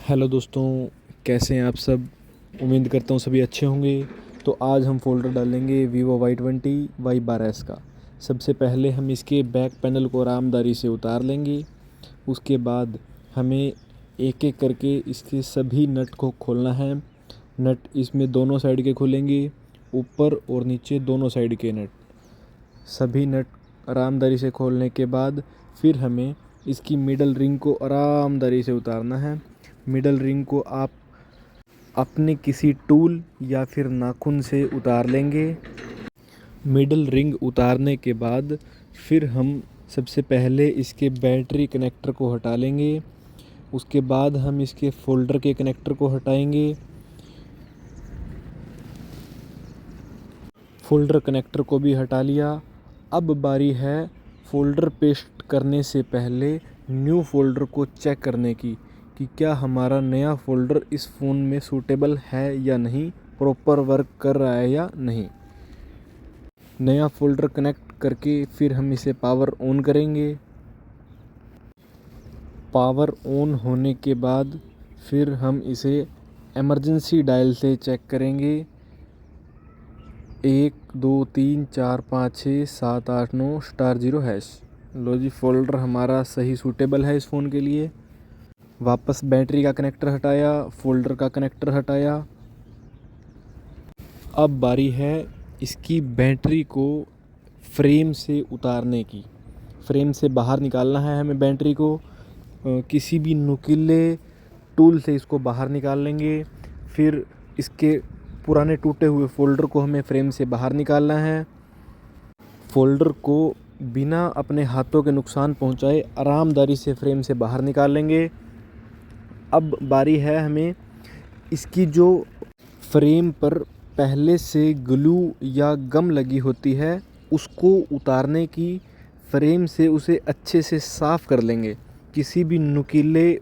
Hello दोस्तों, कैसे हैं आप सब। उम्मीद करता हूँ सभी अच्छे होंगे। तो आज हम फ़ोल्डर डालेंगे Vivo Y20 Y12s का। सबसे पहले हम इसके बैक पैनल को आरामदारी से उतार लेंगे। उसके बाद हमें एक एक करके इसके सभी नट को खोलना है। नट इसमें दोनों साइड के खुलेंगे, ऊपर और नीचे दोनों साइड के नट। सभी नट आरामदारी से खोलने के बाद फिर हमें इसकी मिडल रिंग को आरामदारी से उतारना है। मिडल रिंग को आप अपने किसी टूल या फिर नाखून से उतार लेंगे। मिडल रिंग उतारने के बाद फिर हम सबसे पहले इसके बैटरी कनेक्टर को हटा लेंगे। उसके बाद हम इसके फ़ोल्डर के कनेक्टर को हटाएंगे। फ़ोल्डर कनेक्टर को भी हटा लिया। अब बारी है फ़ोल्डर पेस्ट करने से पहले न्यू फ़ोल्डर को चेक करने की कि क्या हमारा नया फ़ोल्डर इस फ़ोन में सूटेबल है या नहीं, प्रॉपर वर्क कर रहा है या नहीं। नया फ़ोल्डर कनेक्ट करके फिर हम इसे पावर ऑन करेंगे। पावर ऑन होने के बाद फिर हम इसे इमरजेंसी डायल से चेक करेंगे। 1 2 3 4 5 6 7 8 9 *0#। लो जी, फ़ोल्डर हमारा सही सूटेबल है इस फ़ोन के लिए। वापस बैटरी का कनेक्टर हटाया, फ़ोल्डर का कनेक्टर हटाया। अब बारी है इसकी बैटरी को फ्रेम से उतारने की। फ्रेम से बाहर निकालना है हमें बैटरी को। किसी भी नुकीले टूल से इसको बाहर निकाल लेंगे। फिर इसके पुराने टूटे हुए फ़ोल्डर को हमें फ्रेम से बाहर निकालना है। फ़ोल्डर को बिना अपने हाथों के नुकसान पहुंचाए आरामदारी से फ्रेम से बाहर निकाल लेंगे। अब बारी है हमें इसकी जो फ्रेम पर पहले से ग्लू या गम लगी होती है उसको उतारने की। फ्रेम से उसे अच्छे से साफ़ कर लेंगे किसी भी नुकीले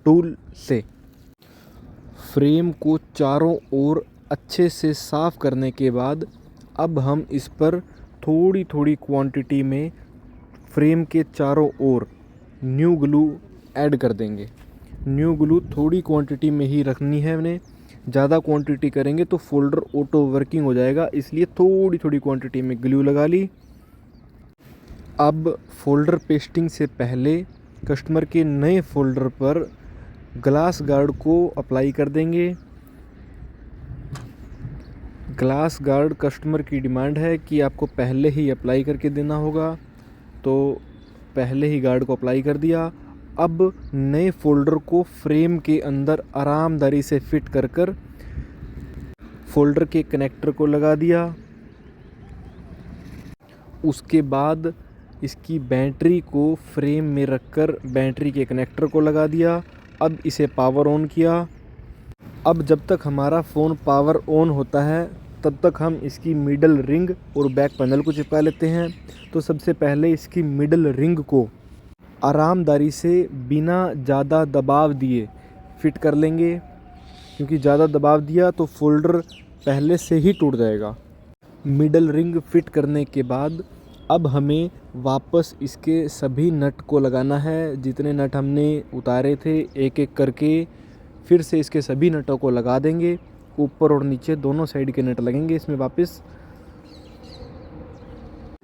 टूल से। फ्रेम को चारों ओर अच्छे से साफ़ करने के बाद अब हम इस पर थोड़ी थोड़ी क्वांटिटी में फ्रेम के चारों ओर न्यू ग्लू ऐड कर देंगे। न्यू ग्लू थोड़ी क्वांटिटी में ही रखनी है हमने। ज़्यादा क्वांटिटी करेंगे तो फ़ोल्डर ऑटो वर्किंग हो जाएगा, इसलिए थोड़ी थोड़ी क्वांटिटी में ग्लू लगा ली। अब फ़ोल्डर पेस्टिंग से पहले कस्टमर के नए फ़ोल्डर पर ग्लास गार्ड को अप्लाई कर देंगे। ग्लास गार्ड कस्टमर की डिमांड है कि आपको पहले ही अप्लाई करके देना होगा, तो पहले ही गार्ड को अप्लाई कर दिया। अब नए फ़ोल्डर को फ्रेम के अंदर आरामदारी से फिट कर फ़ोल्डर के कनेक्टर को लगा दिया। उसके बाद इसकी बैटरी को फ्रेम में रखकर बैटरी के कनेक्टर को लगा दिया। अब इसे पावर ऑन किया। अब जब तक हमारा फ़ोन पावर ऑन होता है तब तक हम इसकी मिडल रिंग और बैक पैनल को चिपका लेते हैं। तो सबसे पहले इसकी मिडल रिंग को आरामदारी से बिना ज़्यादा दबाव दिए फिट कर लेंगे, क्योंकि ज़्यादा दबाव दिया तो फ़ोल्डर पहले से ही टूट जाएगा। मिडल रिंग फिट करने के बाद अब हमें वापस इसके सभी नट को लगाना है। जितने नट हमने उतारे थे एक एक करके फिर से इसके सभी नटों को लगा देंगे। ऊपर और नीचे दोनों साइड के नट लगेंगे इसमें वापस।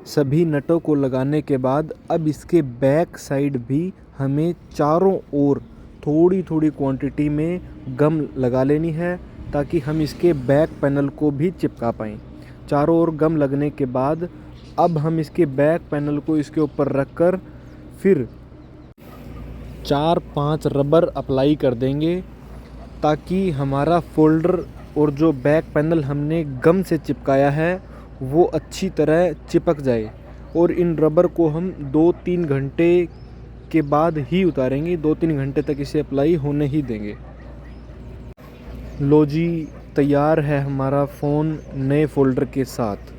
सभी नटों को लगाने के बाद अब इसके बैक साइड भी हमें चारों ओर थोड़ी थोड़ी क्वांटिटी में गम लगा लेनी है, ताकि हम इसके बैक पैनल को भी चिपका पाएँ। चारों ओर गम लगने के बाद अब हम इसके बैक पैनल को इसके ऊपर रखकर फिर 4-5 रबर अप्लाई कर देंगे, ताकि हमारा फ़ोल्डर और जो बैक पैनल हमने गम से चिपकाया है वो अच्छी तरह चिपक जाए। और इन रबर को हम 2-3 घंटे के बाद ही उतारेंगे। 2-3 घंटे तक इसे अप्लाई होने ही देंगे। लो जी, तैयार है हमारा फ़ोन नए फ़ोल्डर के साथ।